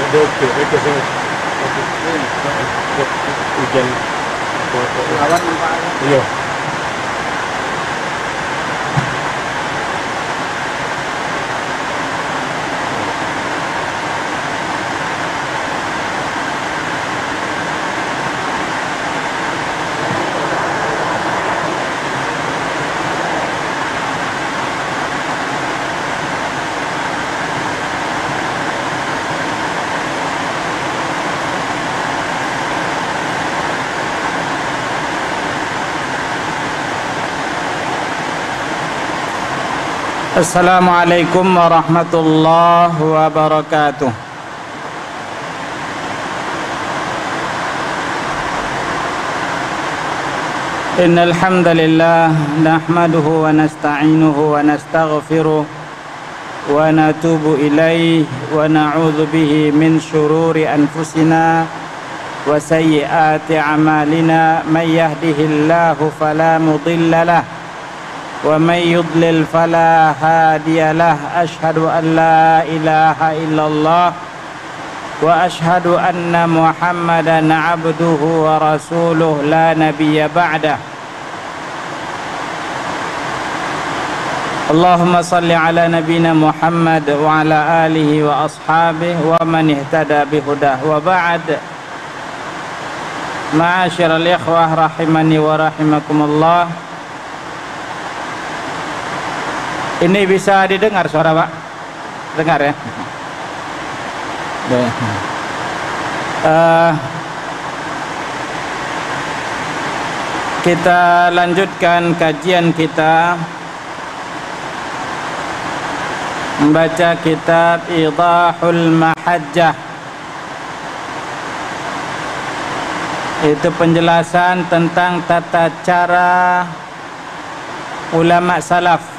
ada itu saya hujan lawan manfaatnya. iya. Assalamualaikum warahmatullahi wabarakatuh. Innal hamdalillah nahmaduhu wa nasta'inuhu wa nastaghfiruh wa natubu ilaihi wa na'udzu bihi min shururi anfusina wa sayyiati a'malina may yahdihillahu fala mudilla lahu ومن يضلل فلا هادي له أشهد أن لا إله إلا الله وأشهد أن محمدا عبده ورسوله لا نبي بعده اللهم صل على نبينا محمد وعلى آله وأصحابه ومن اهتدى بهداه وبعد معاشر الإخوة رحمني ورحمكم الله. Ini bisa didengar suara Pak? Dengar ya? Kita lanjutkan kajian kita membaca kitab Idahul Mahajjah. Itu penjelasan tentang tata cara ulama salaf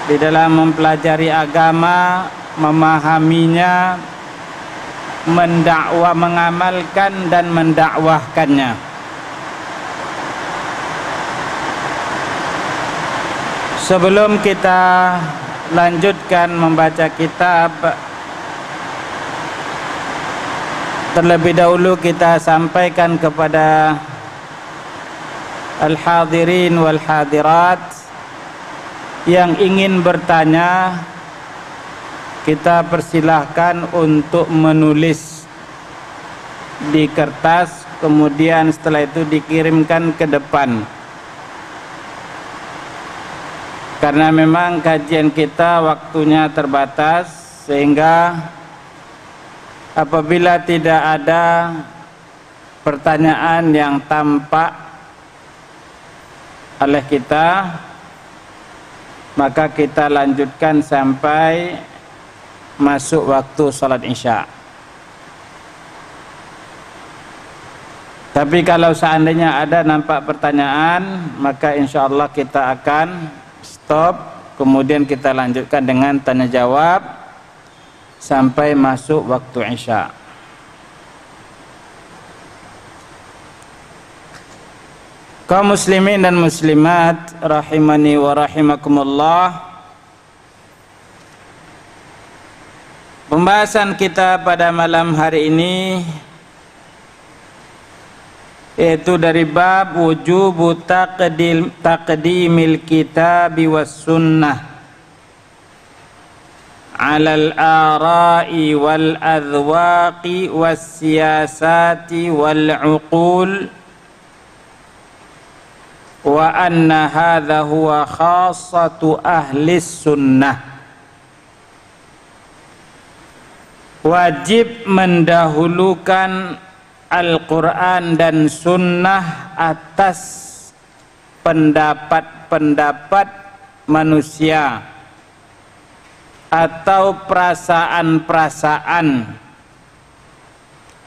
di dalam mempelajari agama, memahaminya, mengamalkan dan mendakwahkannya. Sebelum kita lanjutkan membaca kitab, terlebih dahulu kita sampaikan kepada al-hadirin wal hadirat yang ingin bertanya, kita persilahkan untuk menulis di kertas, kemudian setelah itu dikirimkan ke depan. Karena memang kajian kita waktunya terbatas, sehingga apabila tidak ada pertanyaan yang tampak oleh kita, maka kita lanjutkan sampai masuk waktu salat isya. Tapi kalau seandainya ada nampak pertanyaan, maka insya Allah kita akan stop, kemudian kita lanjutkan dengan tanya jawab sampai masuk waktu isya. Kaum muslimin dan muslimat rahimani wa rahimakumullah. Pembahasan kita pada malam hari ini yaitu dari bab wujubu taqdimil kitabi was sunnah alal ara'i wal adwaqi was siyasati wal uqul wa anna hadha huwa khassatu ahli sunnah. Wajib mendahulukan Al-Quran dan sunnah atas pendapat-pendapat manusia atau perasaan-perasaan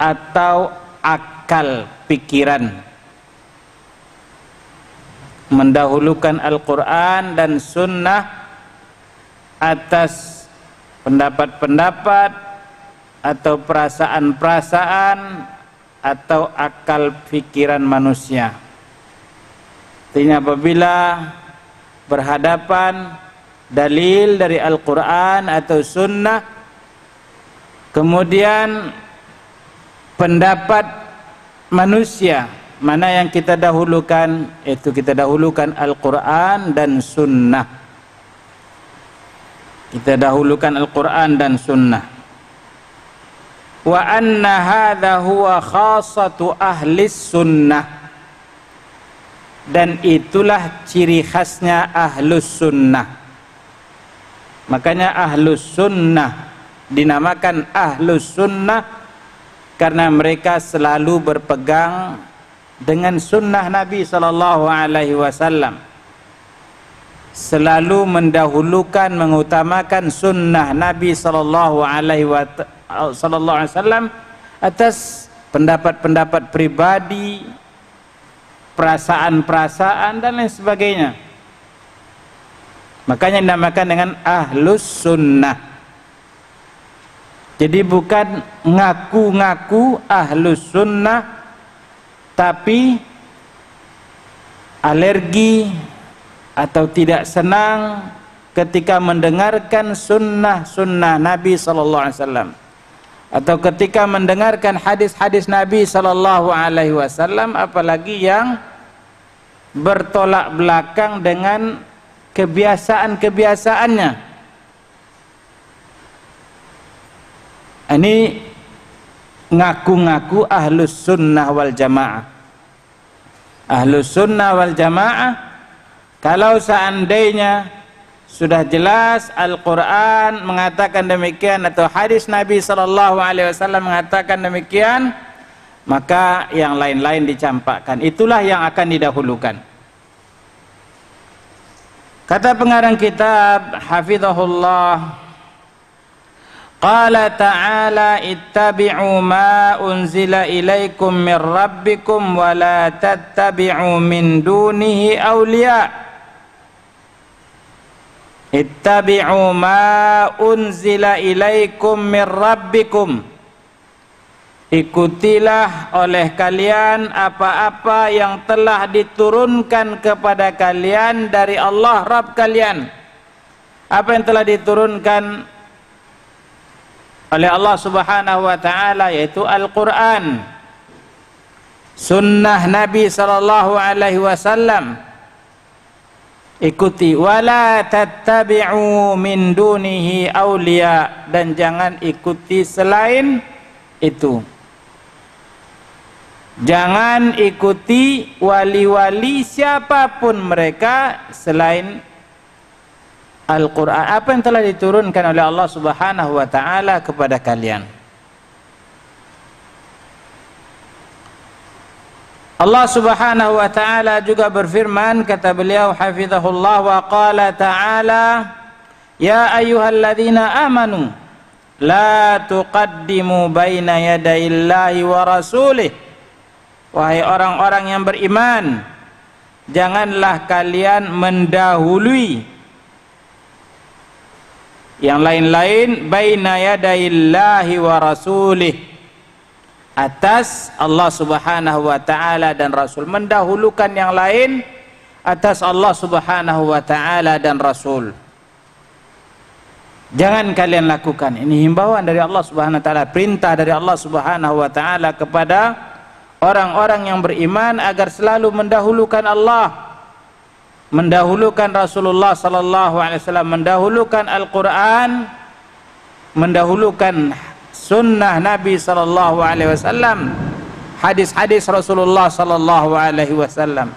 atau akal pikiran. Mendahulukan Al-Quran dan sunnah atas pendapat-pendapat atau perasaan-perasaan atau akal pikiran manusia. Artinya apabila berhadapan dalil dari Al-Quran atau sunnah, Kemudian pendapat manusia, mana yang kita dahulukan? Itu kita dahulukan Al-Quran dan Sunnah. Kita dahulukan Al-Quran dan Sunnah. Wa anna hadha huwa khasatu ahlis sunnah. Dan itulah ciri khasnya ahlus sunnah. Makanya ahlus sunnah dinamakan ahlus sunnah karena mereka selalu berpegang dengan sunnah Nabi sallallahu alaihi wasallam. Selalu mendahulukan, mengutamakan sunnah Nabi sallallahu alaihi wasallam atas pendapat-pendapat pribadi, perasaan-perasaan dan lain sebagainya. Makanya dinamakan dengan ahlus sunnah. Jadi bukan ngaku-ngaku ahlus sunnah tapi alergi atau tidak senang ketika mendengarkan sunnah-sunnah Nabi sallallahu alaihi wasallam, atau ketika mendengarkan hadis-hadis Nabi sallallahu alaihi wasallam, apalagi yang bertolak belakang dengan kebiasaan-kebiasaannya. Ini ngaku-ngaku ahlus sunnah wal jamaah. Ahlus sunnah wal jamaah, kalau seandainya sudah jelas Al-Quran mengatakan demikian atau hadis Nabi sallallahu alaihi wasallam mengatakan demikian, maka yang lain-lain dicampakkan. Itulah yang akan didahulukan. Kata pengarang kitab hafizahullah, qala ta'ala ittabi'u ma unzila ilaikum min rabbikum wa la tattabi'u min dunihi awliya. Ittabi'u ma unzila ilaikum min rabbikum. Ikutilah oleh kalian apa-apa yang telah diturunkan kepada kalian dari Allah Rabb kalian. Apa yang telah diturunkan oleh Allah Subhanahu wa taala, yaitu Al-Qur'an, sunnah Nabi sallallahu alaihi wasallam. Ikuti, wala tattabi'u min dunihi awliya, dan jangan ikuti selain itu. Jangan ikuti wali-wali siapapun mereka selain Al-Quran, apa yang telah diturunkan oleh Allah Subhanahu wa ta'ala kepada kalian. Allah Subhanahu wa ta'ala juga berfirman, kata beliau hafizahullah, wa qala ta'ala ya ayyuhalladzina amanu la tuqaddimu baina yadayillahi wa rasulih. Wahai orang-orang yang beriman, janganlah kalian mendahului yang lain-lain baina yadayillahi wa rasulih, atas Allah Subhanahu wa ta'ala dan Rasul. Mendahulukan yang lain atas Allah Subhanahu wa ta'ala dan Rasul, jangan kalian lakukan. Ini himbauan dari Allah Subhanahu wa ta'ala, perintah dari Allah Subhanahu wa ta'ala kepada orang-orang yang beriman agar selalu mendahulukan Allah, mendahulukan Rasulullah sallallahu alaihi wasallam, mendahulukan Al-Qur'an, mendahulukan sunnah Nabi sallallahu alaihi wasallam, hadis-hadis Rasulullah sallallahu alaihi wasallam.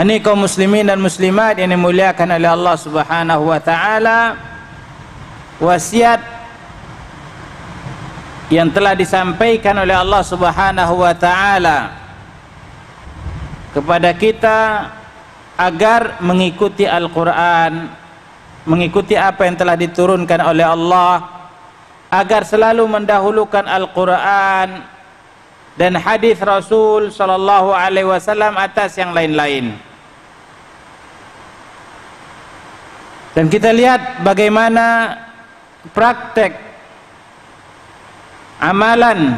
Ini kaum muslimin dan muslimat yang dimuliakan oleh Allah Subhanahu wa taala, wasiat yang telah disampaikan oleh Allah Subhanahu wa taala kepada kita agar mengikuti Al-Quran, mengikuti apa yang telah diturunkan oleh Allah, agar selalu mendahulukan Al-Quran dan hadis Rasul sallallahu alaihi wasallam atas yang lain-lain. Dan kita lihat bagaimana praktek amalan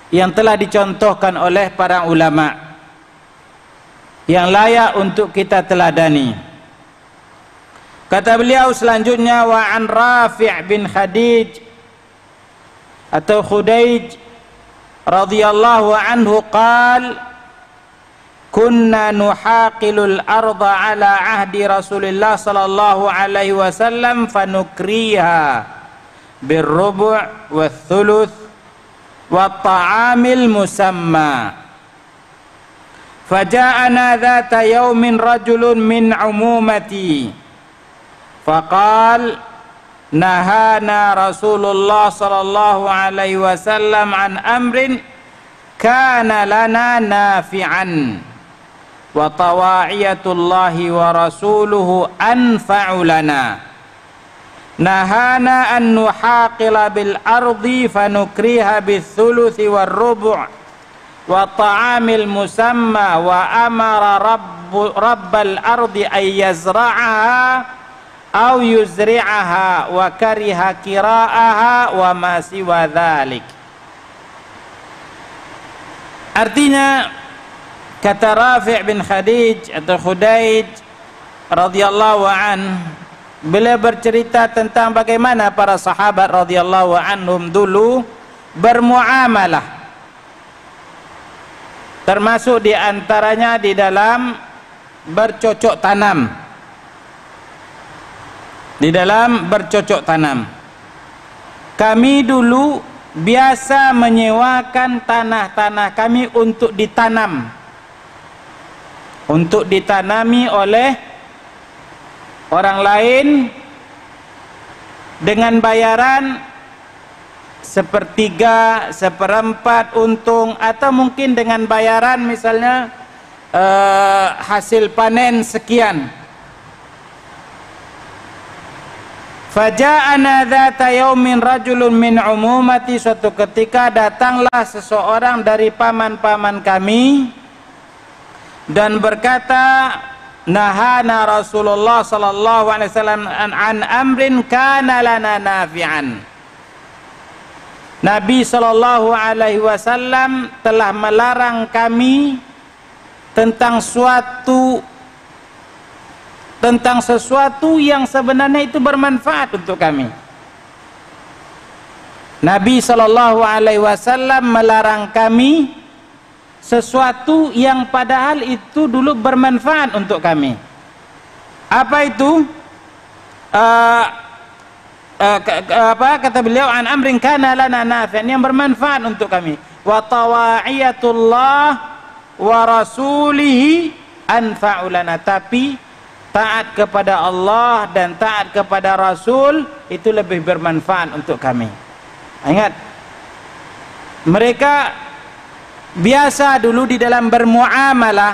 yang telah dicontohkan oleh para ulama yang layak untuk kita teladani. Kata beliau selanjutnya, wa an Rafi' bin Khadij atau Khudaij radhiyallahu anhu qal kunna nuhaqilul arda ala ahdi Rasulillah sallallahu alaihi wasallam fanukriha birrubu' wathuluth wa ta'amil musamma faja'ana dhata yawmin rajulun min umumati faqal nahana Rasulullah sallallahu alaihi wasallam an amrin kana lana nafi'an wa tawa'iyatullahi wa rasuluhu anfa'u lana nahana an nuhaqila bil ardi fanukriha bis thuluthi war rubu' wa ta'amil musamma wa amara rabbal ardi ay yazra'aha aw yuzri'aha wa kariha kira'aha wa ma siwa dhalik. Artinya, kata Rafi' bin Khadij atau Khudaij radhiyallahu an, beliau bercerita tentang bagaimana para sahabat radhiyallahu anhum dulu bermuamalah, termasuk di antaranya di dalam bercocok tanam. Di dalam bercocok tanam, kami dulu biasa menyewakan tanah-tanah kami untuk ditanam, untuk ditanami oleh orang lain dengan bayaran sepertiga, seperempat untung, atau mungkin dengan bayaran misalnya hasil panen sekian. Faja'ana dhata yaumin rajulun min umumati, suatu ketika datanglah seseorang dari paman-paman kami dan berkata, nahana Rasulullah sallallahu alaihi wasallam an amrin kana lana nafi'an. Nabi sallallahu alaihi wasallam telah melarang kami tentang sesuatu yang sebenarnya itu bermanfaat untuk kami. Nabi sallallahu alaihi wasallam melarang kami sesuatu yang padahal itu dulu bermanfaat untuk kami. Apa itu? Kata beliau, an amrin kana lana nafi'an, yang bermanfaat untuk kami. Wa tawa'iyatullah wa rasulihi anfa'u lana, tapi taat kepada Allah dan taat kepada Rasul itu lebih bermanfaat untuk kami. Ingat, mereka biasa dulu di dalam bermuamalah,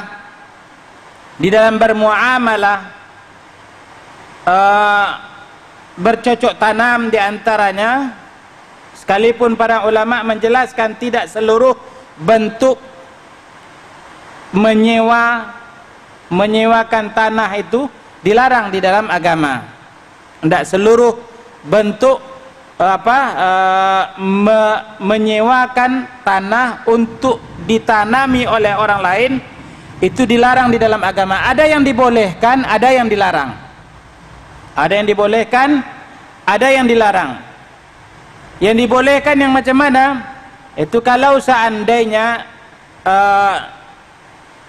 bercocok tanam di antaranya, sekalipun para ulama menjelaskan tidak seluruh bentuk menyewakan tanah itu dilarang di dalam agama. Tidak seluruh bentuk menyewakan tanah untuk ditanami oleh orang lain itu dilarang di dalam agama. Ada yang dibolehkan, ada yang dilarang. Ada yang dibolehkan, ada yang dilarang. Yang dibolehkan yang macam mana? Itu kalau seandainya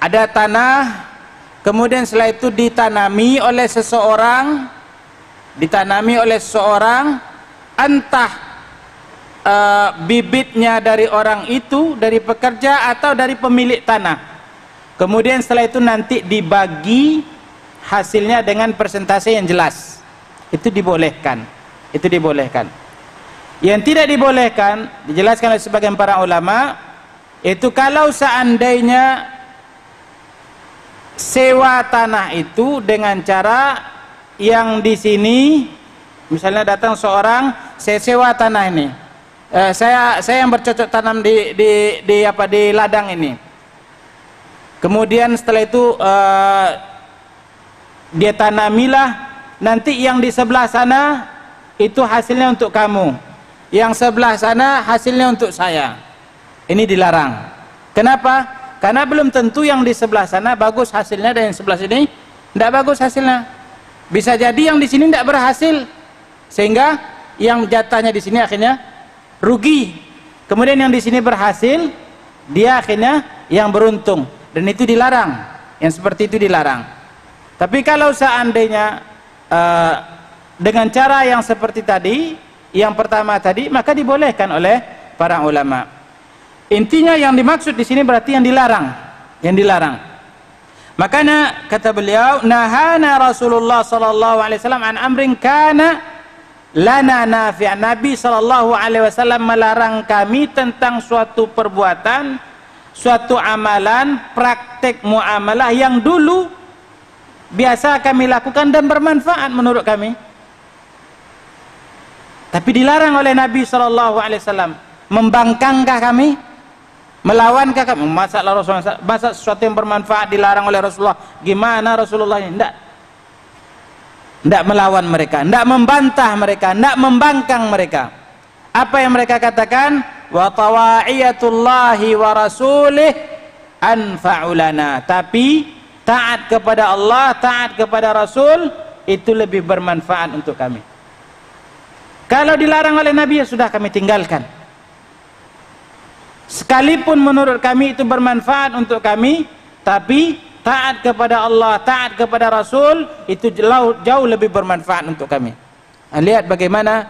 ada tanah, kemudian setelah itu ditanami oleh seseorang, entah bibitnya dari orang itu, dari pekerja atau dari pemilik tanah. Kemudian setelah itu nanti dibagi hasilnya dengan persentase yang jelas. Itu dibolehkan. Itu dibolehkan. Yang tidak dibolehkan, dijelaskan oleh sebagian para ulama, itu kalau seandainya sewa tanah itu dengan cara yang di sini, misalnya datang seorang, saya sewa tanah ini, saya yang bercocok tanam di ladang ini. Kemudian setelah itu dia tanamilah, nanti yang di sebelah sana itu hasilnya untuk kamu, yang sebelah sana hasilnya untuk saya. Ini dilarang. Kenapa? Karena belum tentu yang di sebelah sana bagus hasilnya dan yang sebelah sini tidak bagus hasilnya. Bisa jadi yang di sini tidak berhasil, sehingga yang jatahnya di sini akhirnya rugi. Kemudian yang di sini berhasil, dia akhirnya yang beruntung, dan itu dilarang. Yang seperti itu dilarang. Tapi kalau seandainya dengan cara yang seperti tadi, yang pertama tadi, maka dibolehkan oleh para ulama. Intinya yang dimaksud di sini berarti yang dilarang, yang dilarang. Makanya kata beliau, nahana Rasulullah sallallahu alaihi wasallam an amrin kana lana nafi'an. Nabi sallallahu alaihi wasallam melarang kami tentang suatu perbuatan, suatu amalan, praktek muamalah yang dulu biasa kami lakukan dan bermanfaat menurut kami. Tapi dilarang oleh Nabi sallallahu alaihi wasallam. Membangkangkah kami? Melawankah kami? Masalah Rasulullah, masa sesuatu yang bermanfaat dilarang oleh Rasulullah? Gimana Rasulullah ini? Tidak melawan mereka, tidak membantah mereka, tidak membangkang mereka. Apa yang mereka katakan? Wa tawa'iyatullahi wa rasulih anfa'u lana. Tapi taat kepada Allah, taat kepada Rasul itu lebih bermanfaat untuk kami. Kalau dilarang oleh Nabi, ya sudah kami tinggalkan. Sekalipun menurut kami itu bermanfaat untuk kami, tapi taat kepada Allah, taat kepada Rasul itu jauh lebih bermanfaat untuk kami. Lihat bagaimana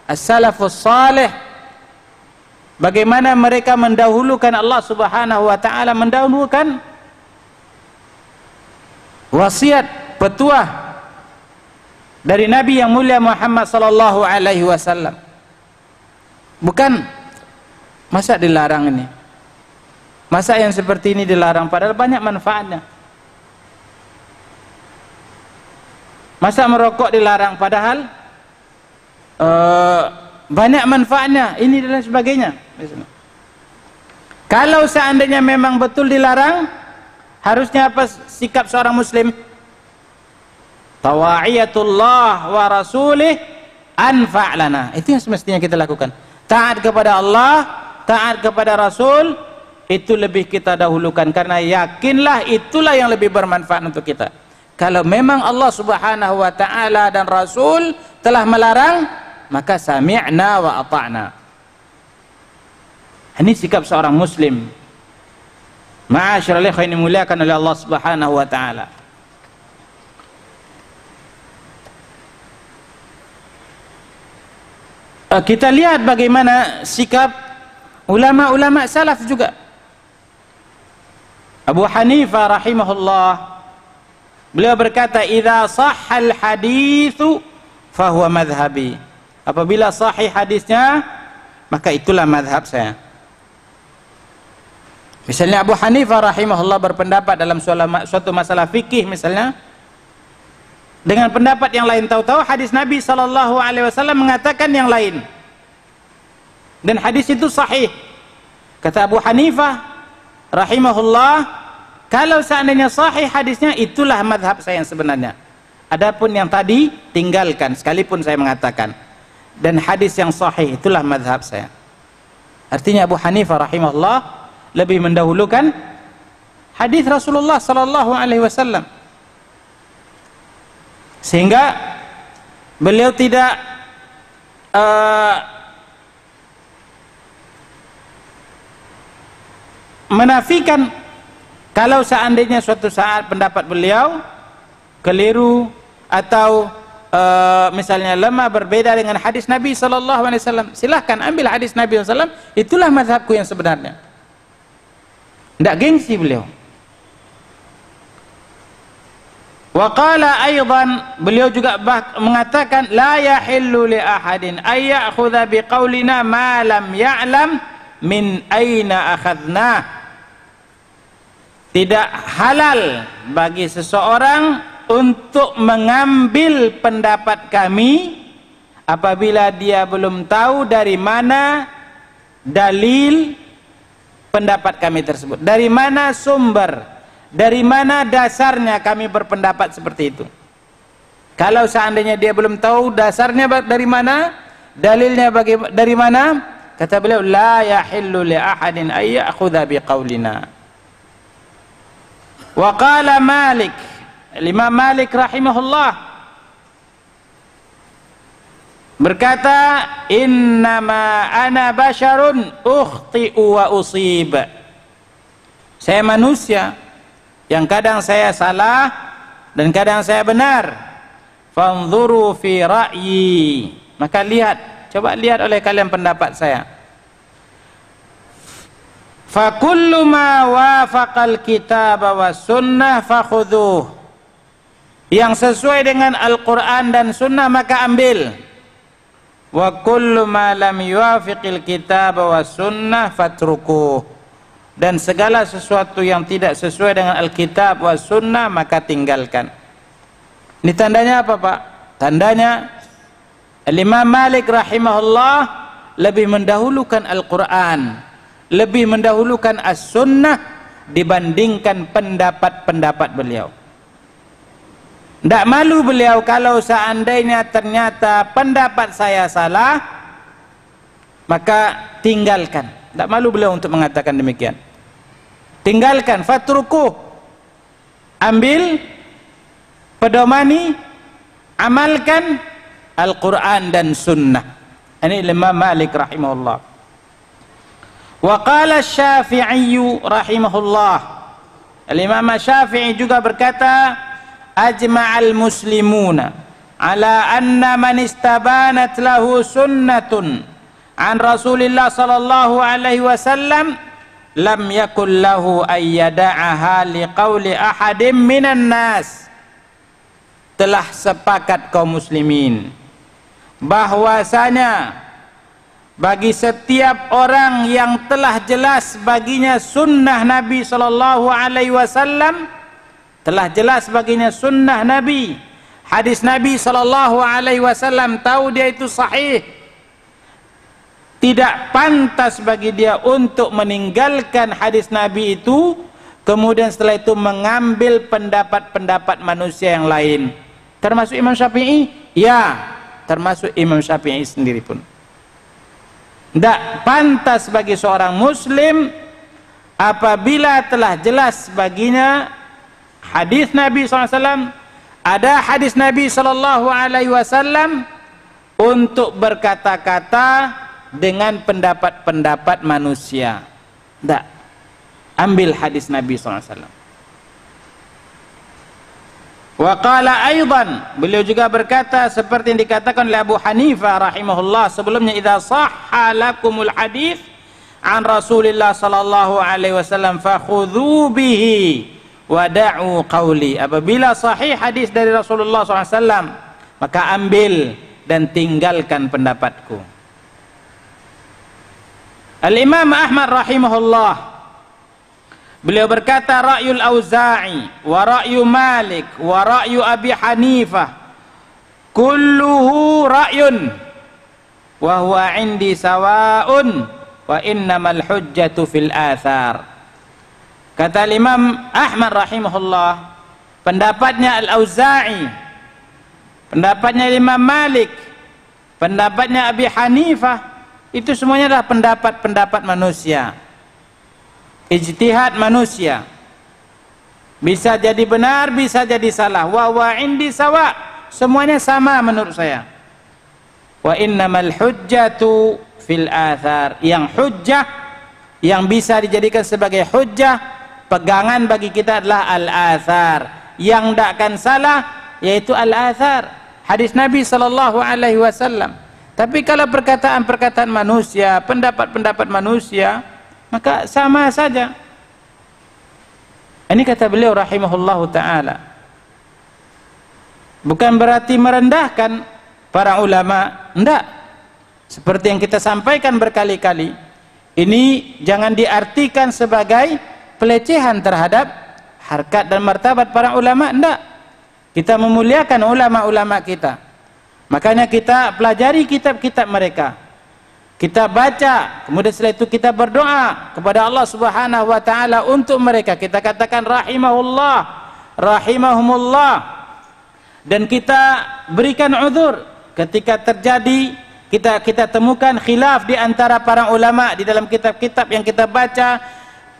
as-salafus salih, bagaimana mereka mendahulukan Allah Subhanahu wa taala, mendahulukan wasiat, petuah dari Nabi yang mulia Muhammad sallallahu alaihi wasallam. Bukan masa dilarang ini? Masa yang seperti ini dilarang padahal banyak manfaatnya? Masa merokok dilarang padahal banyak manfaatnya, ini dan sebagainya. Kalau seandainya memang betul dilarang, harusnya apa sikap seorang muslim? Tawa'iyatullah wa rasulih anfa' lana. Itu yang semestinya kita lakukan. Taat kepada Allah, taat kepada Rasul, itu lebih kita dahulukan, karena yakinlah itulah yang lebih bermanfaat untuk kita. Kalau memang Allah Subhanahu wa taala dan Rasul telah melarang, maka sami'na wa ata'na. Ini sikap seorang muslim. Ma'asyiral ikhwan yang dimuliakan oleh Allah Subhanahu wa taala. Kita lihat bagaimana sikap ulama-ulama salaf juga. Abu Hanifah rahimahullah, beliau berkata, "Idza sahhal haditsu fahuwa madhhabi." Apabila sahih hadisnya, maka itulah madhab saya. Misalnya Abu Hanifah rahimahullah berpendapat dalam suatu masalah fikih misalnya, dengan pendapat yang lain, tahu-tahu hadis Nabi sallallahu alaihi wasallam mengatakan yang lain, dan hadis itu sahih. Kata Abu Hanifah rahimahullah, kalau seandainya sahih hadisnya, itulah madhab saya yang sebenarnya. Adapun yang tadi tinggalkan, sekalipun saya mengatakan. Dan hadis yang sahih itulah madhab saya. Artinya Abu Hanifah rahimahullah lebih mendahulukan hadis Rasulullah sallallahu alaihi wasallam, sehingga beliau tidak menafikan kalau seandainya suatu saat pendapat beliau keliru atau misalnya lemah, berbeda dengan hadis Nabi sallallahu alaihi wasallam. Silahkan ambil hadis Nabi sallallahu alaihi wasallam, itulah mazhabku yang sebenarnya. Tidak gengsi beliau. Wa qala aidan, beliau juga mengatakan, la yahillu li ahadin ay ya'khudha biqaulina ma lam ya'lam min aina akhadna. Tidak halal bagi seseorang untuk mengambil pendapat kami apabila dia belum tahu dari mana dalil pendapat kami tersebut, dari mana sumber, dari mana dasarnya kami berpendapat seperti itu. Kalau seandainya dia belum tahu dasarnya dari mana, dalilnya dari mana, kata beliau, la yahillu li ahadin ay ya'khudha biqaulina. Wa qala Malik, Imam Malik rahimahullah berkata, innama ana basyarun ukhti'u wa usib. Saya manusia yang kadang saya salah dan kadang saya benar. Fanzuru fi ra'yi. Maka lihat, coba lihat oleh kalian pendapat saya. Fa kullu ma wafaqal kitab wa sunnah fakhudhuh. Yang sesuai dengan Al-Qur'an dan sunnah maka ambil. Wa kullu ma lam yuwafiqil kitab wa sunnah fatrukuh. Dan segala sesuatu yang tidak sesuai dengan Alkitab wa sunnah maka tinggalkan. Ini tandanya apa, Pak? Tandanya Imam Malik rahimahullah lebih mendahulukan Al-Quran, lebih mendahulukan As-Sunnah dibandingkan pendapat-pendapat beliau. Tidak malu beliau kalau seandainya ternyata pendapat saya salah, maka tinggalkan. Tidak malu beliau untuk mengatakan demikian. Tinggalkan, fatrukuh. Ambil, pedomani, amalkan Al-Quran dan Sunnah. Ini Imam Malik rahimahullah. Wa qala Syafi'i rahimahullah. Al-Imam Syafi'i juga berkata, ajma'al muslimuna ala anna man istabanat lahu sunnatun an Rasulillah sallallahu alaihi wasallam lam yakul lahu ayyada'aha liqauli ahadim minan nas. Telah sepakat kaum muslimin bahwasanya bagi setiap orang yang telah jelas baginya sunnah Nabi sallallahu alaihi wasallam, telah jelas baginya sunnah Nabi, hadis Nabi sallallahu alaihi wasallam, tahu dia itu sahih, tidak pantas bagi dia untuk meninggalkan hadis Nabi itu, kemudian setelah itu mengambil pendapat-pendapat manusia yang lain. Termasuk Imam Syafi'i? Ya, termasuk Imam Syafi'i sendiri pun. Tidak pantas bagi seorang muslim apabila telah jelas baginya hadis Nabi SAW, ada hadis Nabi SAW, untuk berkata-kata dengan pendapat-pendapat manusia. Tidak. Ambil hadis Nabi SAW. Wa qala aidan, beliau juga berkata seperti yang dikatakan oleh Abu Hanifah rahimahullah sebelumnya, idza sahha lakumul hadis an Rasulillah sallallahu alaihi wasallam fakhudhu bihi wa da'u qawli. Apabila sahih hadis dari Rasulullah SAW, maka ambil dan tinggalkan pendapatku. Al-Imam Ahmad rahimahullah, beliau berkata, ra'yul Auza'i wa ra'yu Malik wa ra'yu Abi Hanifah kulluhu ra'yun wa huwa indi sawa'un wa innamal hujjatu fil athar. Kata Imam Ahmad rahimahullah, pendapatnya Al-Auza'i, pendapatnya Imam Malik, pendapatnya Abi Hanifah, itu semuanya adalah pendapat-pendapat manusia, ijtihad manusia. Bisa jadi benar, bisa jadi salah. Wa indi sawa, semuanya sama menurut saya. Wa innamal hujjatu fil athar. Yang hujjah, yang bisa dijadikan sebagai hujjah, pegangan bagi kita adalah al-athar. Yang tidak akan salah yaitu al-athar, hadis Nabi sallallahu alaihi wasallam. Tapi kalau perkataan-perkataan manusia, pendapat-pendapat manusia, maka sama saja. Ini kata beliau rahimahullahu ta'ala. Bukan berarti merendahkan para ulama, enggak. Seperti yang kita sampaikan berkali-kali, ini jangan diartikan sebagai pelecehan terhadap harkat dan martabat para ulama, enggak. Kita memuliakan ulama-ulama kita. Makanya kita pelajari kitab-kitab mereka, kita baca, kemudian setelah itu kita berdoa kepada Allah Subhanahu wa taala untuk mereka. Kita katakan rahimahullah, rahimahumullah, dan kita berikan uzur ketika terjadi kita temukan khilaf di antara para ulama di dalam kitab-kitab yang kita baca,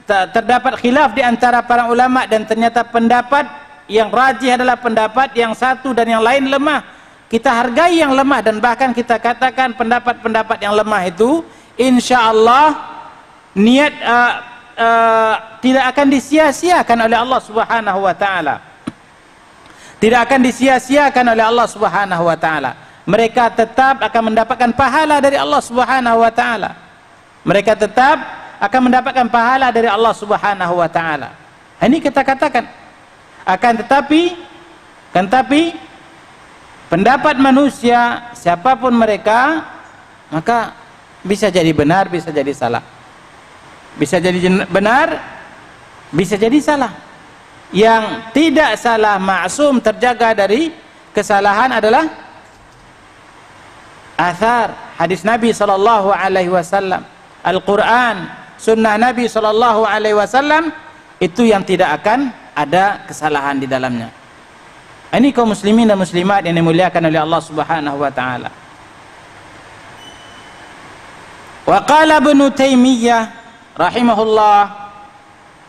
terdapat khilaf di antara para ulama dan ternyata pendapat yang rajih adalah pendapat yang satu dan yang lain lemah. kita hargai yang lemah, dan bahkan kita katakan pendapat-pendapat yang lemah itu insya Allah niat tidak akan disia-siakan oleh Allah Subhanahu wa taala. Tidak akan disia-siakan oleh Allah Subhanahu wa taala. Mereka tetap akan mendapatkan pahala dari Allah Subhanahu wa taala. Mereka tetap akan mendapatkan pahala dari Allah Subhanahu wa taala. Ini kita katakan. Akan tetapi pendapat manusia siapapun mereka, maka bisa jadi benar, bisa jadi salah. Bisa jadi benar, bisa jadi salah. Yang tidak salah, maksum, terjaga dari kesalahan adalah athar, hadis Nabi sallallahu alaihi wasallam, Al-Qur'an, sunnah Nabi sallallahu alaihi wasallam, itu yang tidak akan ada kesalahan di dalamnya. Ini kaum muslimin dan muslimat yang dimuliakan oleh Allah Subhanahu wa taala. Wa qala Ibnu Taimiyah rahimahullah,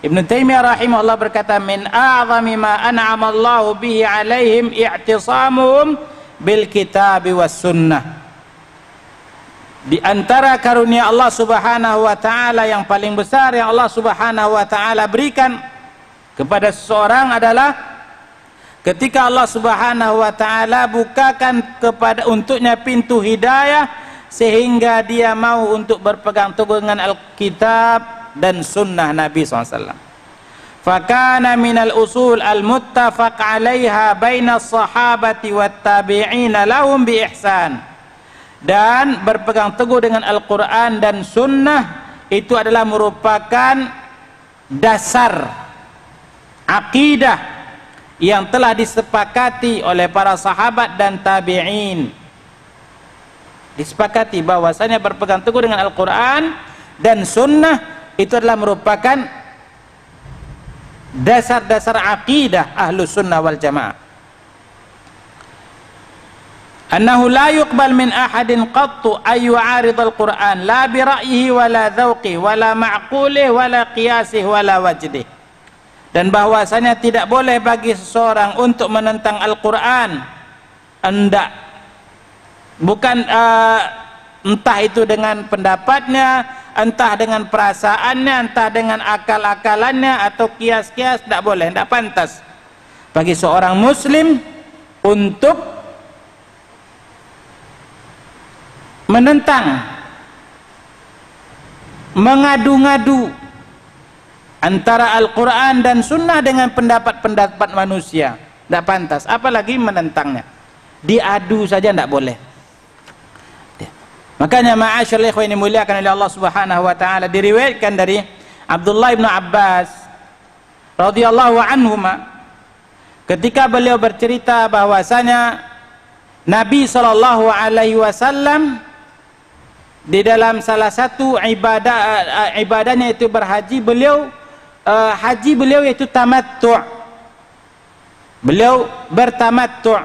Ibnu Taimiyah rahimahullah berkata, min a'zami ma an'ama Allahu bihi 'alaihim i'tisamuhum bil kitab was sunnah. Di antara karunia Allah Subhanahu wa taala yang paling besar yang Allah Subhanahu wa taala berikan kepada seseorang adalah ketika Allah Subhanahu wa taala bukakan kepada untuknya pintu hidayah sehingga dia mau untuk berpegang teguh dengan Alkitab dan sunnah Nabi SAW. Fakana minal usul al-muttafaq alaiha baina sahabati wat tabi'ina lahum bi ihsan. Dan berpegang teguh dengan Al-Quran dan sunnah itu adalah merupakan dasar akidah yang telah disepakati oleh para sahabat dan tabi'in. Disepakati bahwasanya berpegang teguh dengan Al-Quran dan sunnah itu adalah merupakan dasar-dasar akidah Ahlus Sunnah wal Jamaah. Annahu la yuqbal min ahadin qattu ay yu'arid al-Qur'an la bi ra'yihi wa la dhawqihi wa la ma'qulihi wa la qiyasihi wa la wajdihi. Dan bahwasanya tidak boleh bagi seseorang untuk menentang Al-Qur'an, bukan entah itu dengan pendapatnya, entah dengan perasaannya, entah dengan akal-akalannya atau kias-kias, tidak boleh, tidak pantas bagi seorang muslim untuk menentang, mengadu-ngadu antara Al-Quran dan Sunnah dengan pendapat-pendapat manusia. Tidak pantas, apalagi menentangnya. Diadu saja tidak boleh. Makanya ma'asyarul ikhwan yang dimuliakan oleh Allah Subhanahu wa taala, diriwayatkan dari Abdullah bin Abbas radhiyallahu anhuma ketika beliau bercerita bahwasanya Nabi sallallahu alaihi wasallam di dalam salah satu ibadahnya itu berhaji, haji beliau yaitu tamattu'. Beliau bertamattu'.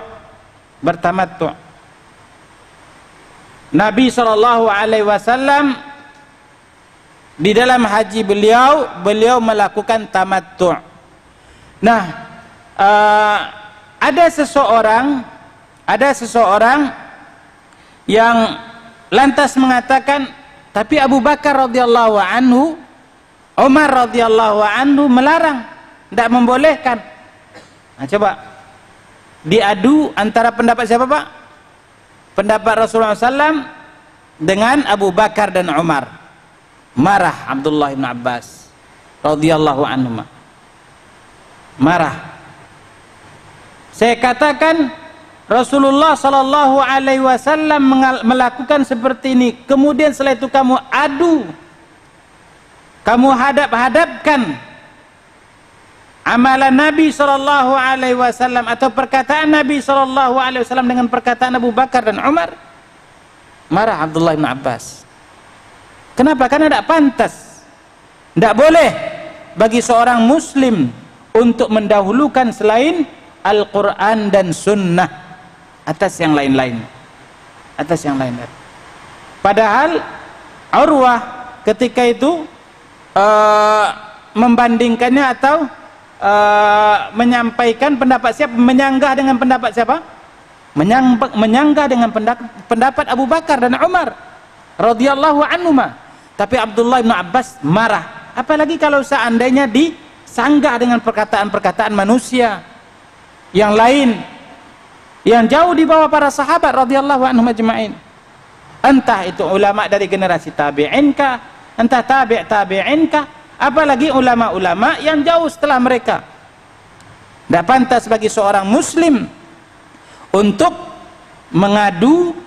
Nabi sallallahu alaihi wasallam di dalam haji beliau melakukan tamattu'. Nah, ada seseorang yang lantas mengatakan, tapi Abu Bakar radhiyallahu anhu, Umar radhiyallahu anhu melarang, tidak membolehkan. Nah, coba diadu antara pendapat siapa, Pak? Pendapat Rasulullah SAW dengan Abu Bakar dan Umar. Marah Abdullah bin Abbas radhiyallahu anhu. Marah. Saya katakan Rasulullah sallallahu alaihi wasallam melakukan seperti ini, kemudian setelah itu kamu adu, kamu hadap-hadapkan amalan Nabi sallallahu alaihi wasallam atau perkataan Nabi sallallahu alaihi wasallam dengan perkataan Abu Bakar dan Umar. Marah Abdullah bin Abbas. Kenapa? Karena tidak pantas, tidak boleh bagi seorang muslim untuk mendahulukan selain Al-Quran dan Sunnah atas yang lain-lain, padahal Urwah ketika itu membandingkannya atau menyampaikan pendapat siapa, menyanggah dengan pendapat siapa? menyanggah dengan pendapat Abu Bakar dan Umar radhiyallahu anhuma. Tapi Abdullah bin Abbas marah. Apalagi kalau seandainya disanggah dengan perkataan-perkataan manusia yang lain yang jauh di bawah para sahabat radhiyallahu anhum ajma'in. Entah itu ulama dari generasi tabi'in kah, entah tabi'in kah, apalagi ulama-ulama yang jauh setelah mereka. Tidak pantas bagi seorang muslim untuk mengadu,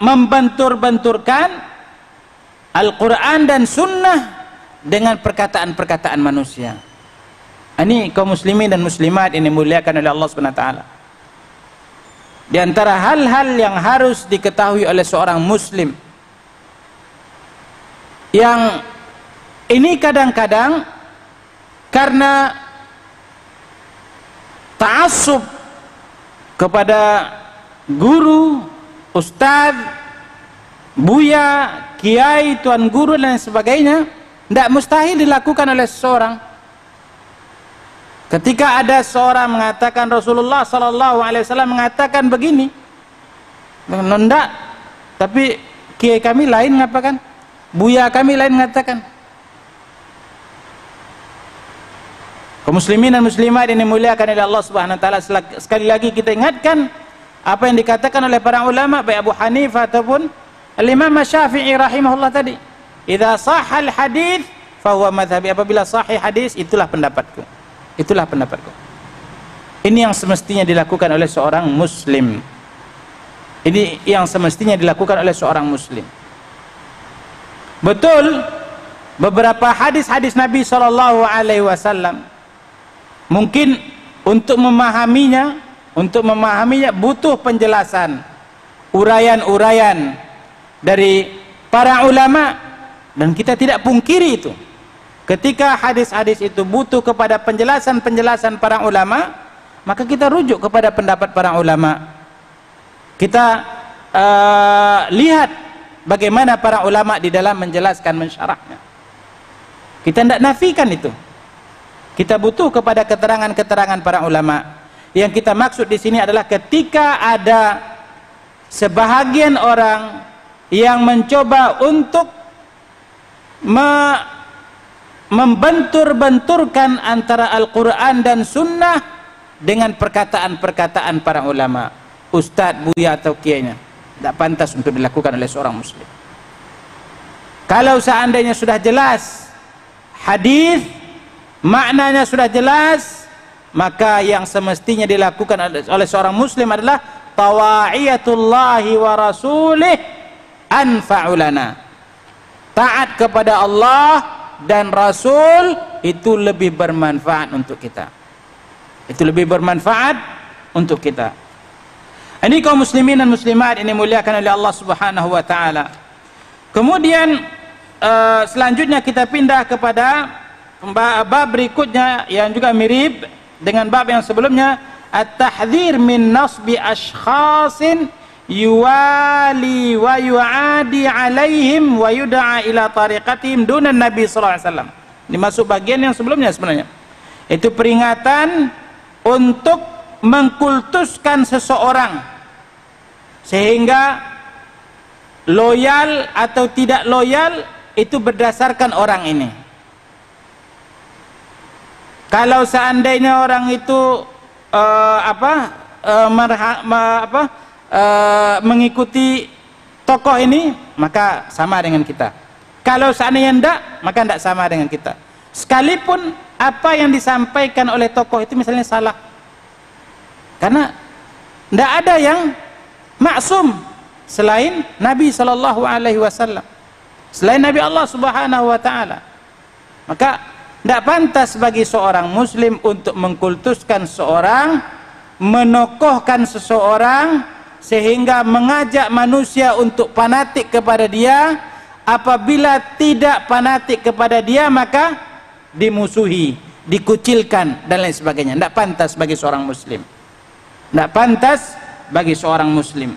membentur-benturkan Al-Quran dan Sunnah dengan perkataan-perkataan manusia. Ini kaum muslimin dan muslimat ini muliakan oleh Allah SWT. Di antara hal-hal yang harus diketahui oleh seorang muslim, yang ini kadang-kadang karena ta'assub kepada guru, ustadz, buya, kiai, tuan guru dan sebagainya, tidak mustahil dilakukan oleh seseorang. Ketika ada seorang mengatakan Rasulullah SAW mengatakan begini, tidak, tapi kiai kami lain mengatakan, buya kami lain mengatakan. Kaum muslimin dan muslimat ini muliakan oleh Allah Subhanahu wa taala. Sekali lagi kita ingatkan apa yang dikatakan oleh para ulama baik Abu Hanifah ataupun Al-Imam Syafi'i rahimahullah tadi, idza sahhal hadits fa huwa madhhabi. Apabila sahih hadis, itulah pendapatku. Itulah pendapatku. Ini yang semestinya dilakukan oleh seorang muslim. Ini yang semestinya dilakukan oleh seorang muslim. Betul, beberapa hadis-hadis Nabi SAW mungkin untuk memahaminya butuh penjelasan, uraian-uraian dari para ulama, dan kita tidak pungkiri itu. Ketika hadis-hadis itu butuh kepada penjelasan-penjelasan para ulama, maka kita rujuk kepada pendapat para ulama. Kita lihat bagaimana para ulama di dalam menjelaskan, mensyarahnya. Kita tidak nafikan itu. Kita butuh kepada keterangan-keterangan para ulama. Yang kita maksud di sini adalah ketika ada sebahagian orang yang mencoba untuk membentur-benturkan antara Al-Quran dan Sunnah dengan perkataan-perkataan para ulama, ustadz, buya atau kiainya, tidak pantas untuk dilakukan oleh seorang muslim. Kalau seandainya sudah jelas hadis, maknanya sudah jelas, maka yang semestinya dilakukan oleh seorang muslim adalah tawa'iyatullahi wa rasulih anfa'ulana. Taat kepada Allah dan Rasul itu lebih bermanfaat untuk kita. Itu lebih bermanfaat untuk kita. Ini kaum muslimin dan muslimat ini muliakan oleh Allah Subhanahu wa taala. Kemudian selanjutnya kita pindah kepada bab berikutnya yang juga mirip dengan bab yang sebelumnya, at-tahdhir min nasbi ashkhasin yuwali wa yu'adi alaihim wa yud'a ila tariqatihim dunan Nabi sallallahu alaihi wasallam. Ini masuk bagian yang sebelumnya sebenarnya. Itu peringatan untuk mengkultuskan seseorang sehingga loyal atau tidak loyal itu berdasarkan orang ini. Kalau seandainya orang itu mengikuti tokoh ini, maka sama dengan kita. Kalau seandainya tidak, maka tidak sama dengan kita. Sekalipun apa yang disampaikan oleh tokoh itu misalnya salah, karena tidak ada yang maksum selain Nabi SAW, selain Nabi Allah Subhanahu wa taala. Maka tidak pantas bagi seorang muslim untuk mengkultuskan seorang, menokohkan seseorang sehingga mengajak manusia untuk fanatik kepada dia. Apabila tidak fanatik kepada dia, maka dimusuhi, dikucilkan dan lain sebagainya. Tidak pantas bagi seorang muslim. Tidak pantas bagi seorang muslim.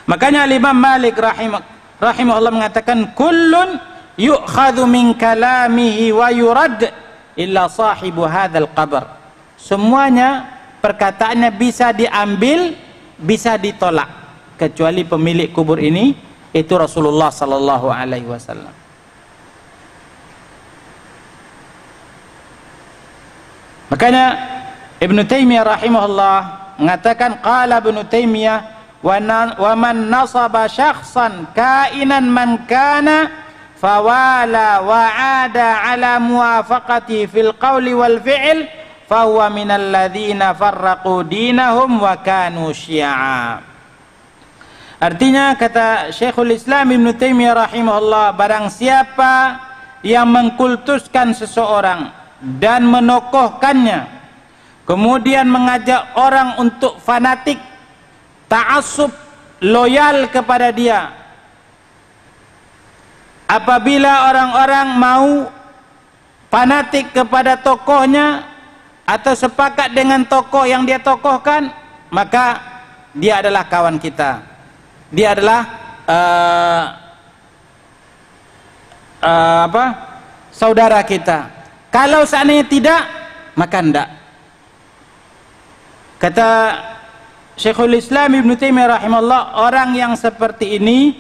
Makanya Imam Malik rahimahullah mengatakan, kullun yu'khadhu min kalamihi wa yurad illa sahibu hadzal qabr. Semuanya perkataannya bisa diambil, bisa ditolak, kecuali pemilik kubur ini, itu Rasulullah sallallahu alaihi wasallam. Makanya Ibnu Taimiyah rahimahullah mengatakan, qala Ibnu Taimiyah, wa man nasaba syakhsan kainan man kana fawala wa ada ala muwafaqati fil qawli wal fi'l fahuwa minal ladzina farraqu dinahum wa kanu syi'a. Artinya kata Syekhul Islam Ibnu Taimiyah rahimahullah, barang siapa yang mengkultuskan seseorang dan menokohkannya, kemudian mengajak orang untuk fanatik, ta'assub, loyal kepada dia, apabila orang-orang mau fanatik kepada tokohnya atau sepakat dengan tokoh yang dia tokohkan, maka dia adalah kawan kita, dia adalah saudara kita. Kalau seandainya tidak, maka tidak. Kata Syekhul Islam Ibnu Taimiyah rahimahullah, orang yang seperti ini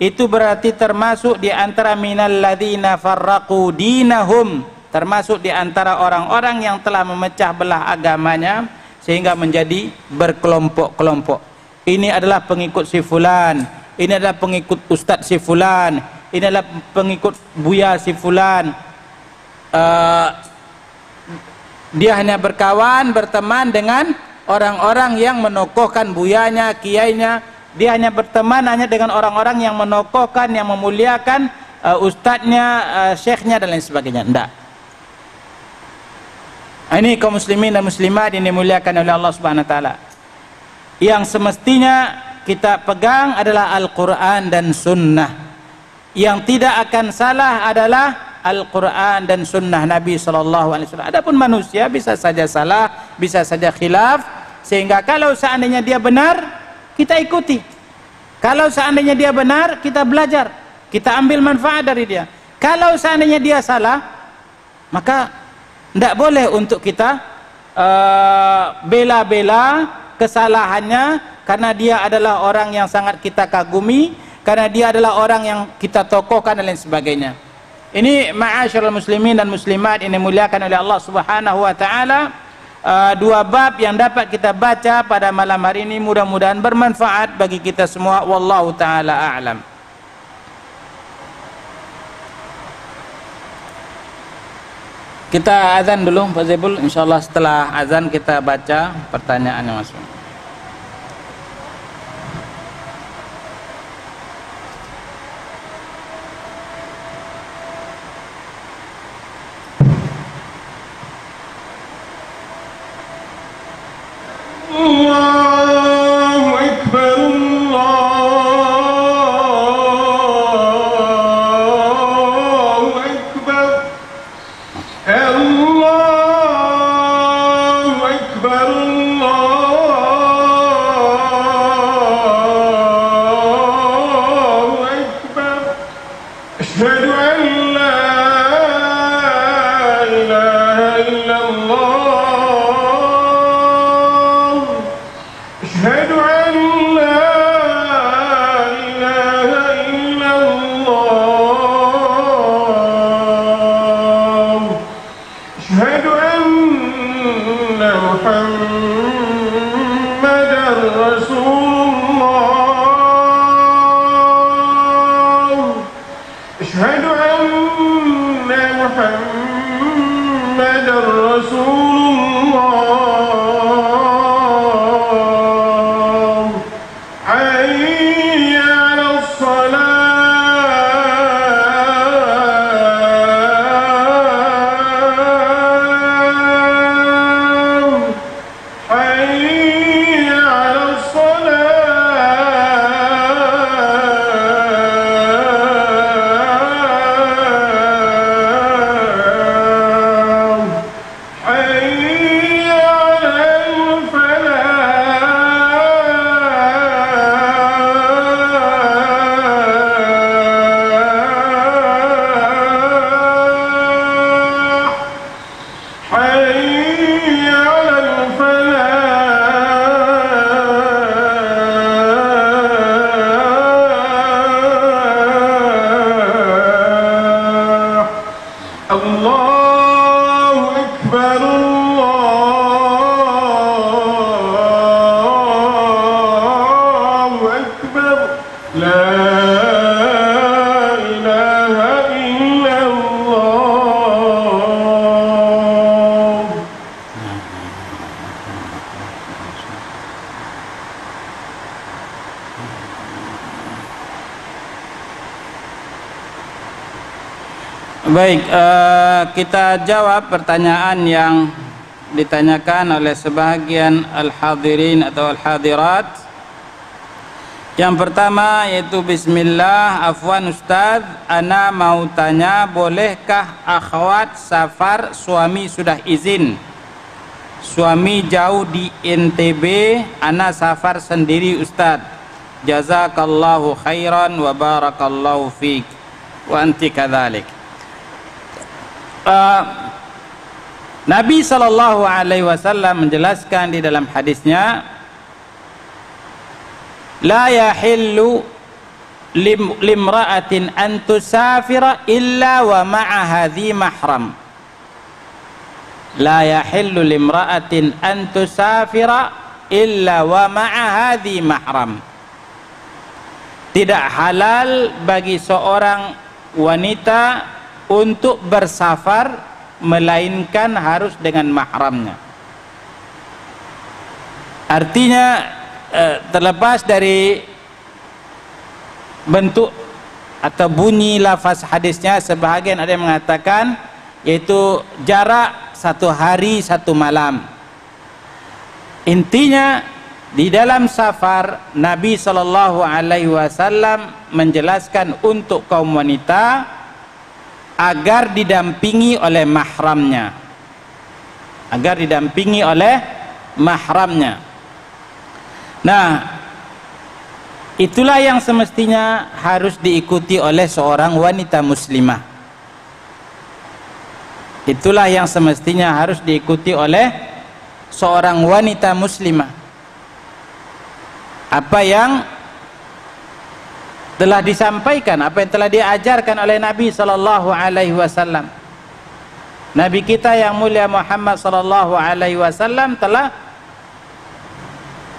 itu berarti termasuk di antara minal ladzina farraqu dinahum, termasuk di antara orang-orang yang telah memecah belah agamanya sehingga menjadi berkelompok-kelompok. Ini adalah pengikut si fulan, ini adalah pengikut ustadz si fulan, ini adalah pengikut buya si fulan. Dia hanya berkawan, berteman dengan orang-orang yang menokohkan buyanya, kiainya. Dia hanya berteman hanya dengan orang-orang yang menokohkan, yang memuliakan ustadznya, syekhnya dan lain sebagainya. Tidak. Ini kaum muslimin dan muslimat yang dimuliakan oleh Allah Subhanahu wa taala. Yang semestinya kita pegang adalah Al-Qur'an dan Sunnah. Yang tidak akan salah adalah Al-Quran dan Sunnah Nabi SAW. Adapun manusia bisa saja salah, bisa saja khilaf, sehingga kalau seandainya dia benar, kita ikuti. Kalau seandainya dia benar, kita belajar, kita ambil manfaat dari dia. Kalau seandainya dia salah, maka tidak boleh untuk kita bela-bela kesalahannya, karena dia adalah orang yang sangat kita kagumi, karena dia adalah orang yang kita tokohkan dan lain sebagainya. Ini ma'asyiral muslimin dan muslimat ini muliakan oleh Allah Subhanahu wa taala. Dua bab yang dapat kita baca pada malam hari ini, mudah-mudahan bermanfaat bagi kita semua. Wallahu taala a'lam. Kita azan dulu Pak Zaibul, insyaallah setelah azan kita baca pertanyaannya masuk. Allahu Akbar, Allahu Akbar, Allahu Akbar, Allahu Akbar. Asyhadu an la ilaha illallah. أشهد أن لا إله إلا الله. أشهد أن محمدا رسول الله. أشهد أن محمدا رسول الله. حي على الصلاة. لا إله إلا الله. Baik, kita jawab pertanyaan yang ditanyakan oleh sebagian al-hadirin atau al-hadirat. Yang pertama yaitu bismillah, afwan Ustaz, ana mau tanya, bolehkah akhwat safar suami sudah izin? Suami jauh di NTB, ana safar sendiri Ustaz. Jazakallahu khairan wa barakallahu fiik wa anti kadzalik. Nabi SAW menjelaskan di dalam hadisnya, la yahillu limra'atin an tusafira illa wa ma'a hadhi mahram. La yahillu limra'atin an tusafira illa wa ma'a hadhi mahram. Tidak halal bagi seorang wanita untuk bersafar melainkan harus dengan mahramnya. Artinya terlepas dari bentuk atau bunyi lafaz hadisnya, sebahagian ada yang mengatakan yaitu jarak 1 hari 1 malam. Intinya di dalam safar Nabi SAW menjelaskan untuk kaum wanita agar didampingi oleh mahramnya, agar didampingi oleh mahramnya. Nah, itulah yang semestinya harus diikuti oleh seorang wanita muslimah. Itulah yang semestinya harus diikuti oleh seorang wanita muslimah. Apa yang telah disampaikan, apa yang telah diajarkan oleh Nabi SAW. Nabi kita yang mulia Muhammad SAW telah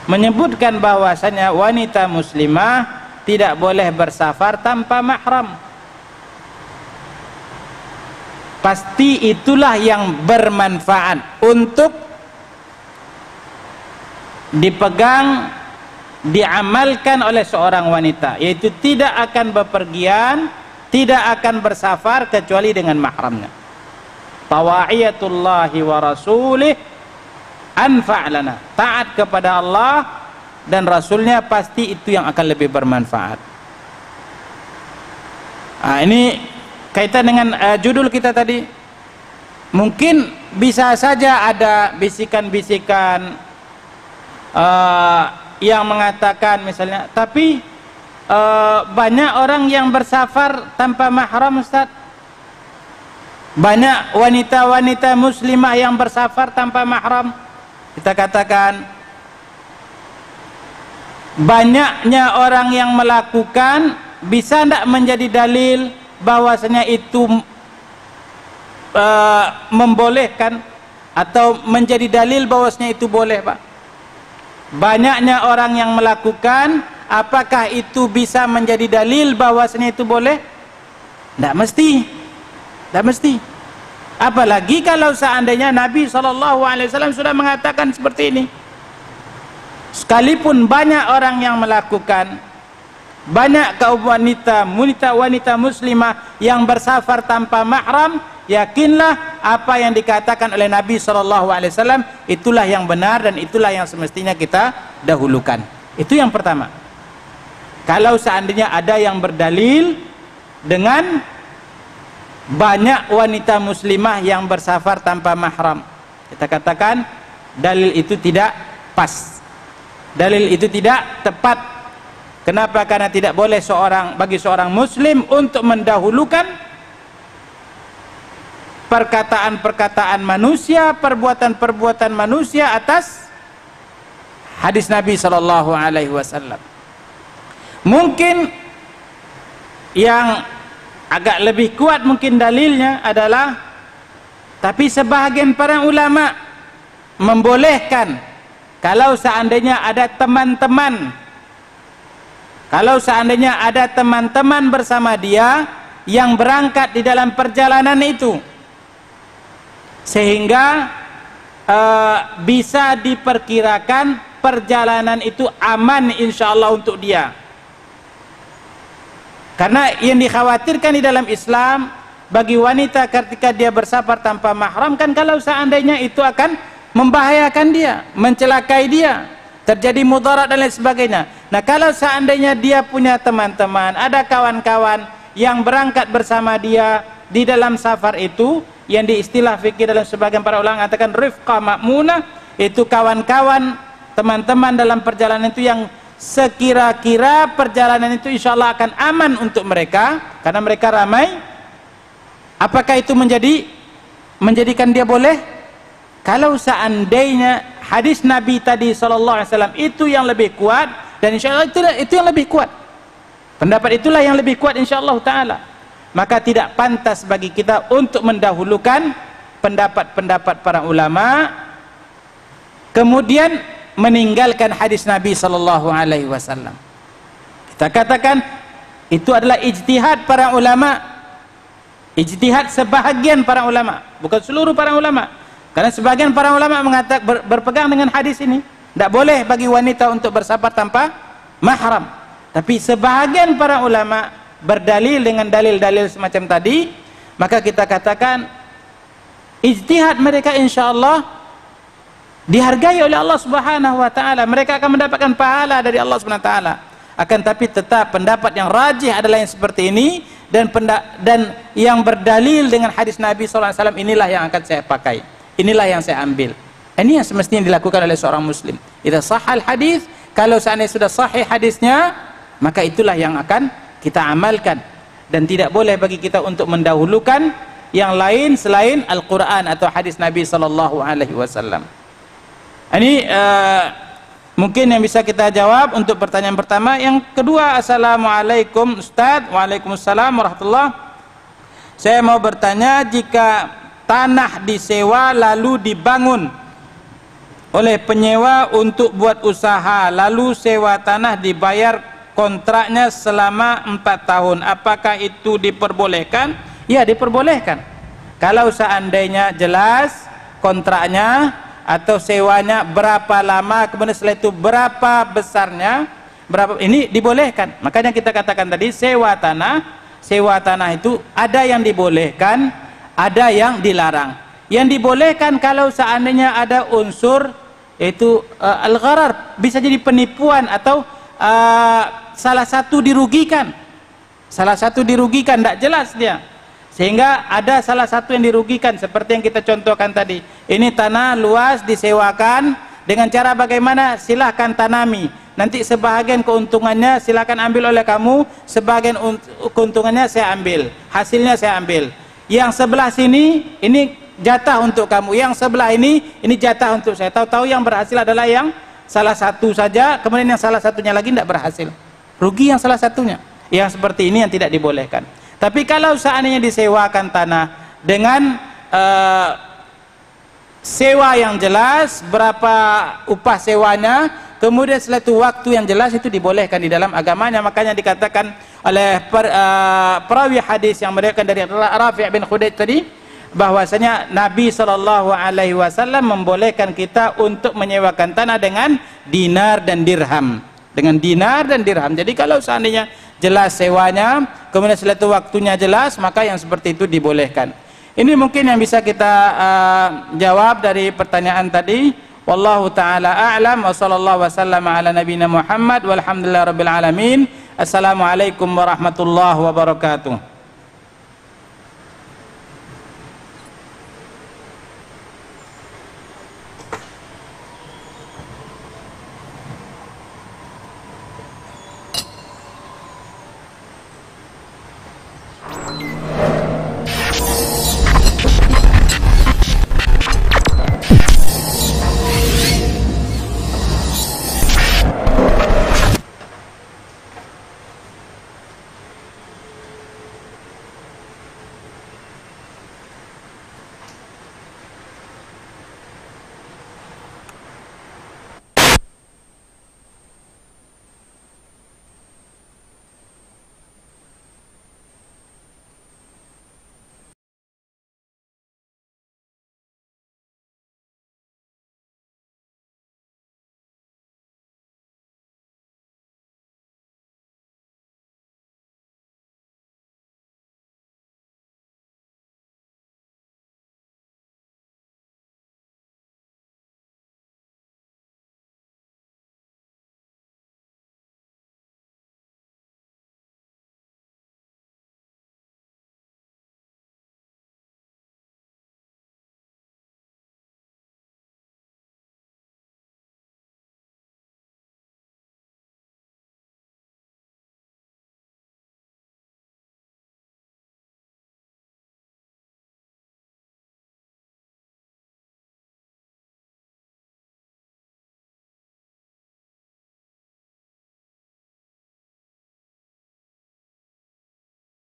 menyebutkan bahwasanya wanita muslimah tidak boleh bersafar tanpa mahram. Pasti itulah yang bermanfaat untuk dipegang, diamalkan oleh seorang wanita, yaitu tidak akan bepergian, tidak akan bersafar kecuali dengan mahramnya. Tawa'iyatullahi wa rasulih anfa'lana, taat kepada Allah dan Rasulnya pasti itu yang akan lebih bermanfaat. Ini kaitan dengan judul kita tadi. Mungkin bisa saja ada bisikan-bisikan yang mengatakan misalnya, tapi banyak orang yang bersafar tanpa mahram Ustaz. Banyak wanita-wanita muslimah yang bersafar tanpa mahram. Kita katakan banyaknya orang yang melakukan bisa tidak menjadi dalil bahwasanya itu membolehkan atau menjadi dalil bahwasanya itu boleh, Pak? Banyaknya orang yang melakukan, apakah itu bisa menjadi dalil bahwasanya itu boleh? Tidak mesti. Tidak mesti. Apalagi kalau seandainya Nabi SAW sudah mengatakan seperti ini. Sekalipun banyak orang yang melakukan, banyak kaum wanita muslimah yang bersafar tanpa mahram, yakinlah apa yang dikatakan oleh Nabi SAW itulah yang benar dan itulah yang semestinya kita dahulukan. Itu yang pertama. Kalau seandainya ada yang berdalil dengan banyak wanita muslimah yang bersafar tanpa mahram, kita katakan dalil itu tidak pas, dalil itu tidak tepat. Kenapa? Karena tidak boleh bagi seorang muslim untuk mendahulukan perkataan-perkataan manusia, perbuatan-perbuatan manusia atas hadis Nabi SAW. Mungkin yang agak lebih kuat mungkin dalilnya adalah, tapi sebahagian para ulama membolehkan kalau seandainya ada teman-teman Kalau seandainya ada teman-teman bersama dia yang berangkat di dalam perjalanan itu, sehingga bisa diperkirakan perjalanan itu aman insya Allah untuk dia. Karena yang dikhawatirkan di dalam Islam bagi wanita ketika dia bersafar tanpa mahram kan kalau seandainya itu akan membahayakan dia, mencelakai dia, terjadi mudarat dan lain sebagainya. Nah, kalau seandainya dia punya teman-teman, ada kawan-kawan yang berangkat bersama dia di dalam safar itu, yang diistilah fikih dalam sebagian para ulama mengatakan rifqah ma'munah, itu kawan-kawan, teman-teman dalam perjalanan itu yang sekira-kira perjalanan itu insya Allah akan aman untuk mereka karena mereka ramai. Apakah itu menjadikan dia boleh? Kalau seandainya hadis Nabi tadi SAW itu yang lebih kuat, dan insya Allah itu yang lebih kuat, pendapat itulah yang lebih kuat insya Allah ta'ala, maka tidak pantas bagi kita untuk mendahulukan pendapat-pendapat para ulama kemudian meninggalkan hadis Nabi SAW. Kita katakan itu adalah ijtihad para ulama, ijtihad sebahagian para ulama, bukan seluruh para ulama. Karena sebagian para ulama mengatakan berpegang dengan hadis ini, tidak boleh bagi wanita untuk bersafar tanpa mahram. Tapi sebahagian para ulama berdalil dengan dalil-dalil semacam tadi, maka kita katakan ijtihad mereka insyaallah dihargai oleh Allah Subhanahu wa taala. Mereka akan mendapatkan pahala dari Allah Subhanahu wa taala. Akan tapi tetap pendapat yang rajih adalah yang seperti ini, dan yang berdalil dengan hadis Nabi sallallahu alaihi wasallam inilah yang akan saya pakai. Inilah yang saya ambil. Ini yang semestinya dilakukan oleh seorang muslim. Idza sahal hadis, kalau seandainya sudah sahih hadisnya, maka itulah yang akan kita amalkan, dan tidak boleh bagi kita untuk mendahulukan yang lain selain Al-Qur'an atau hadis Nabi sallallahu alaihi wasallam. Ini mungkin yang bisa kita jawab untuk pertanyaan pertama. Yang kedua, assalamualaikum Ustaz. Waalaikumsalam warahmatullahi. Saya mau bertanya, jika tanah disewa lalu dibangun oleh penyewa untuk buat usaha, lalu sewa tanah dibayar kontraknya selama 4 tahun, apakah itu diperbolehkan? Ya, diperbolehkan. Kalau seandainya jelas kontraknya atau sewanya berapa lama, kemudian setelah itu berapa besarnya, ini dibolehkan. Makanya kita katakan tadi sewa tanah itu ada yang dibolehkan, ada yang dilarang. Yang dibolehkan kalau seandainya ada unsur yaitu al-gharar, bisa jadi penipuan atau salah satu dirugikan, tidak jelas dia, sehingga ada salah satu yang dirugikan, seperti yang kita contohkan tadi. Ini tanah luas disewakan dengan cara bagaimana? Silahkan tanami, nanti sebahagian keuntungannya silahkan ambil oleh kamu, sebagian keuntungannya saya ambil, hasilnya saya ambil. Yang sebelah sini ini jatah untuk kamu, yang sebelah ini jatah untuk saya. Tahu-tahu yang berhasil adalah yang salah satu saja, kemudian yang salah satunya lagi tidak berhasil, rugi yang salah satunya. Yang seperti ini yang tidak dibolehkan. Tapi kalau seandainya disewakan tanah dengan sewa yang jelas, berapa upah sewanya, kemudian setelah itu waktu yang jelas, itu dibolehkan di dalam agamanya. Makanya dikatakan oleh perawi hadis yang meriwayatkan dari Rafi' bin Khudaij tadi, bahwasanya Nabi SAW membolehkan kita untuk menyewakan tanah dengan dinar dan dirham. Jadi kalau seandainya jelas sewanya, kemudian setelah itu waktunya jelas, maka yang seperti itu dibolehkan. Ini mungkin yang bisa kita jawab dari pertanyaan tadi. Wallahu ta'ala a'lam wa sallallahu wasallam ala nabiyina Muhammad walhamdulillah rabbil alamin. Assalamualaikum warahmatullahi wabarakatuh.